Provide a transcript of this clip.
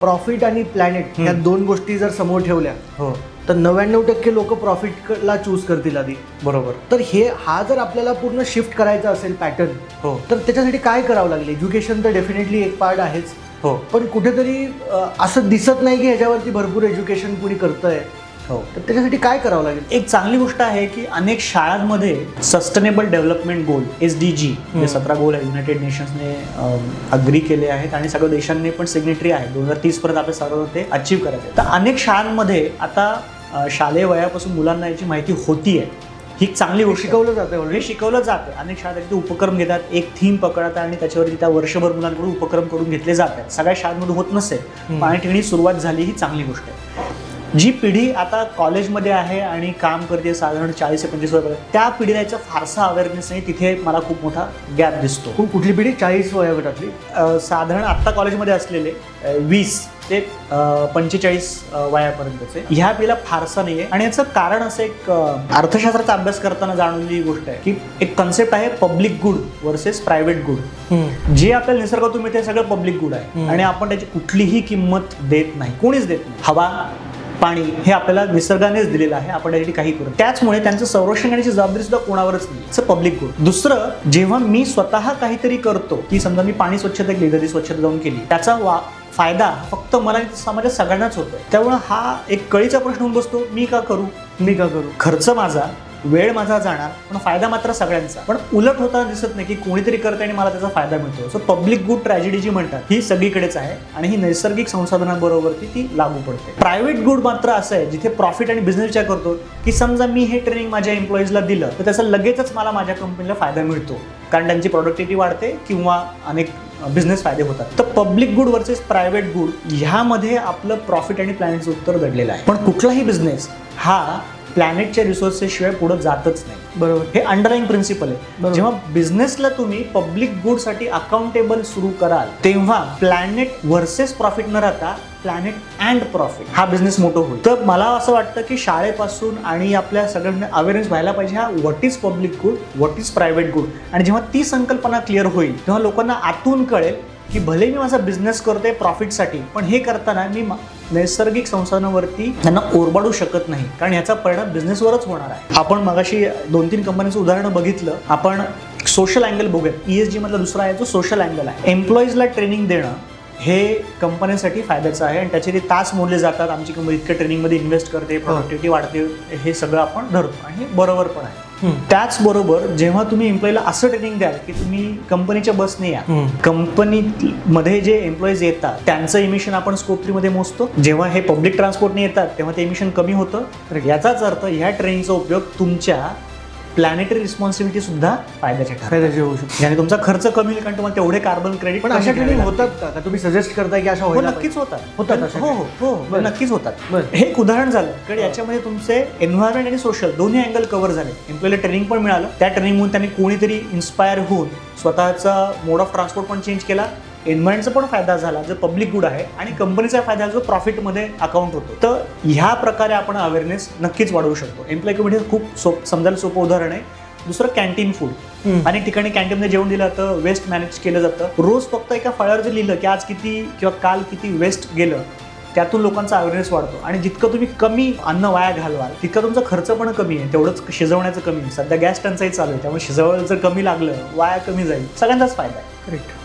Profit आणि planet ह्या दोन गोष्टी जर समोर ठेवल्या हो तर 99% लोक प्रॉफिटला चूज करतील आधी. बरोबर. तर हा जर आपल्याला पूर्ण शिफ्ट करायचा असेल पॅटर्न, हो तर त्याच्यासाठी काय करावं लागेल? एज्युकेशन तर डेफिनेटली एक पार्ट आहेच, हो पण कुठेतरी असं दिसत नाही की ह्याच्यावरती भरपूर एज्युकेशन कुणी करतंय. हो. तर त्याच्यासाठी काय करावं लागेल? एक चांगली गोष्ट आहे की अनेक शाळांमध्ये सस्टेनेबल डेव्हलपमेंट गोल SDG जे 17 गोल आहे युनायटेड नेशन्सने अग्री केले आहेत आणि सगळ्या देशांनी पण सिग्नेटरी आहे. 2030 पर्यंत आपले सर्व ते अचीव्ह करायचे. तर अनेक शाळांमध्ये आता शालेय वयापासून मुलांना याची माहिती होती आहे. ही चांगली गोष्ट. शिकवलं जातं, हे शिकवलं जातं. अनेक शाळा त्याचे उपक्रम घेतात, एक थीम पकडतात आणि त्याच्यावरती त्या वर्षभर मुलांकडून उपक्रम करून घेतले जातात. सगळ्या शाळांमध्ये होत नसेल, पण अनेक ठिकाणी सुरुवात झाली, ही चांगली गोष्ट आहे. जी पिढी आता कॉलेजमध्ये आहे आणि काम करते साधारण 40 ते 25 वर्ष, त्या पिढीला याचा फारसा अवेअरनेस नाही. तिथे मला खूप मोठा गॅप दिसतो. कुठली पिढी? 40 वयोगटातली? साधारण आत्ता कॉलेजमध्ये असलेले 20 ते 45 वयापर्यंतचे ह्या पिढीला फारसा नाही आहे. आणि याचं कारण असं एक अर्थशास्त्राचा अभ्यास करताना जाणवलेली गोष्ट आहे की एक कन्सेप्ट आहे public good versus private good. जे आपल्याला निसर्गातून मिळते सगळं पब्लिक गुड आहे आणि आपण त्याची कुठलीही किंमत देत नाही, कोणीच देत नाही. हवा पाणी हे आपल्याला निसर्गानेच दिलेलं आहे, आपण त्यासाठी काही करू. त्याचमुळे त्यांचं संरक्षण करण्याची जबाबदारी सुद्धा कोणावरच नाही. It's a public good. दुसरं, जेव्हा मी स्वतः काहीतरी करतो की समजा मी पाणी स्वच्छता केली, नदी स्वच्छता जाऊन केली, त्याचा फायदा फक्त मला समाजात सगळ्यांनाच होतोय. त्यामुळे हा एक कळीचा प्रश्न होऊन बसतो, मी का करू? खर्च माझा, वेळ माझा जाणार, पण फायदा मात्र सगळ्यांचा. पण उलट होताना दिसत नाही की कोणीतरी करते आणि मला त्याचा फायदा मिळतो. सो पब्लिक गुड ट्रॅजेडी जी म्हणतात ही सगळीकडेच आहे आणि ही नैसर्गिक संसाधनांबरोबरती ती लागू पडते. प्रायव्हेट गुड मात्र असं आहे जिथे प्रॉफिट आणि बिझनेस विचार करतो की समजा मी हे ट्रेनिंग माझ्या एम्प्लॉईजला दिलं तर त्याचा लगेचच मला माझ्या कंपनीला फायदा मिळतो, कारण त्यांची प्रोडक्टिव्हिटी वाढते किंवा अनेक बिझनेस फायदे होतात. तर public good versus private good ह्यामध्ये आपलं प्रॉफिट आणि प्लॅनेटचं उत्तर दडलेलं आहे. पण कुठलाही बिझनेस हा प्लॅनेटच्या रिसोर्सेस शिवाय पुढे जातच नाही. बरोबर. हे अंडरलाईन प्रिन्सिपल आहे. जेव्हा बिझनेसला तुम्ही पब्लिक गुडसाठी अकाउंटेबल सुरू कराल तेव्हा प्लॅनेट व्हर्सेस प्रॉफिट न राहता प्लॅनेट अँड प्रॉफिट हा बिझनेस मोठं होईल. तर मला असं वाटतं की शाळेपासून आणि आपल्या सगळ्यांना अवेअरनेस व्हायला पाहिजे हा what is public good, what is private good. आणि जेव्हा ती संकल्पना क्लिअर होईल तेव्हा लोकांना आतून कळेल की भले मी माझा बिझनेस करतोय प्रॉफिटसाठी, पण हे करताना मी नैसर्गिक संसाधनावरती त्यांना ओरबाडू शकत नाही, कारण याचा परिणाम बिझनेसवरच होणार आहे. आपण मगाशी 2-3 कंपन्यांचं उदाहरण बघितलं. आपण सोशल अँगल बघूयात. ESG मधला दुसरा आहे जो सोशल अँगल आहे. एम्प्लॉईजला ट्रेनिंग देणं हे कंपन्यांसाठी फायद्याचं आहे आणि त्याचे ते तास मोडले जातात. आमची कंपनी इतक्या ट्रेनिंगमध्ये इन्व्हेस्ट करते, प्रोडक्टिव्हिटी वाढते, हे सगळं आपण धरतो आणि हे बरोबर पण आहे. त्याचबरोबर जेव्हा तुम्ही एम्प्लॉईला असं ट्रेनिंग द्याल की तुम्ही कंपनीच्या बसने या, कंपनीमध्ये जे एम्प्लॉईज येतात त्यांचं इमिशन आपण स्कोप 3 मध्ये मोजतो. जेव्हा हे पब्लिक ट्रान्सपोर्टने येतात तेव्हा ते इमिशन कमी होतं. याचाच अर्थ ह्या ट्रेनिंगचा उपयोग तुमच्या प्लॅनेटरी रिस्पॉन्सिबिलिटी सुद्धा फायद्याचे होऊ शकतो. याने तुमचा खर्च कमी होईल, कारण तुम्हाला तेवढे कार्बन क्रेडिट. पण अशा ट्रेनिंग होतात का? तुम्ही सजेस्ट करताय की अशा हो, नक्कीच होतात. हो, नक्कीच होतात. हे एक उदाहरण झालं, कारण याच्यामध्ये तुमचे एन्व्हायरमेंट आणि सोशल दोन्ही अँगल कव्हर झाले. एम्प्लॉईला ट्रेनिंग पण मिळालं, त्या ट्रेनिंगमधून त्यांनी कोणीतरी इन्स्पायर होऊन स्वतःचा मोड ऑफ ट्रान्सपोर्ट पण चेंज केला, एन्व्हायरमेंटचा पण फायदा झाला जो पब्लिक गुड आहे आणि कंपनीचा फायदा जो प्रॉफिटमध्ये अकाउंट होतो. तर ह्या प्रकारे आपण अवेअरनेस नक्कीच वाढवू शकतो. एम्प्लॉई कमिटी खूप समजायला सोपं उदाहरण आहे. दुसरं कॅन्टीन फूड. अनेक ठिकाणी कॅन्टीनमध्ये जेवण दिलं जातं, वेस्ट मॅनेज केलं जातं. रोज फक्त एका फळ्यावर जर लिहिलं की आज किती किंवा काल किती वेस्ट गेलं, त्यातून लोकांचा अवेअरनेस वाढतो. आणि जितकं तुम्ही कमी अन्न वाया घालवाल तितका तुमचा खर्च पण कमी आहे, तेवढंच शिजवण्याचं कमी आहे. सध्या गॅस टंचाई चालू आहे, त्यामुळे शिजवायला जर कमी लागलं, वाया कमी जाईल, सगळ्यांचाच फायदा आहे. करेक्ट.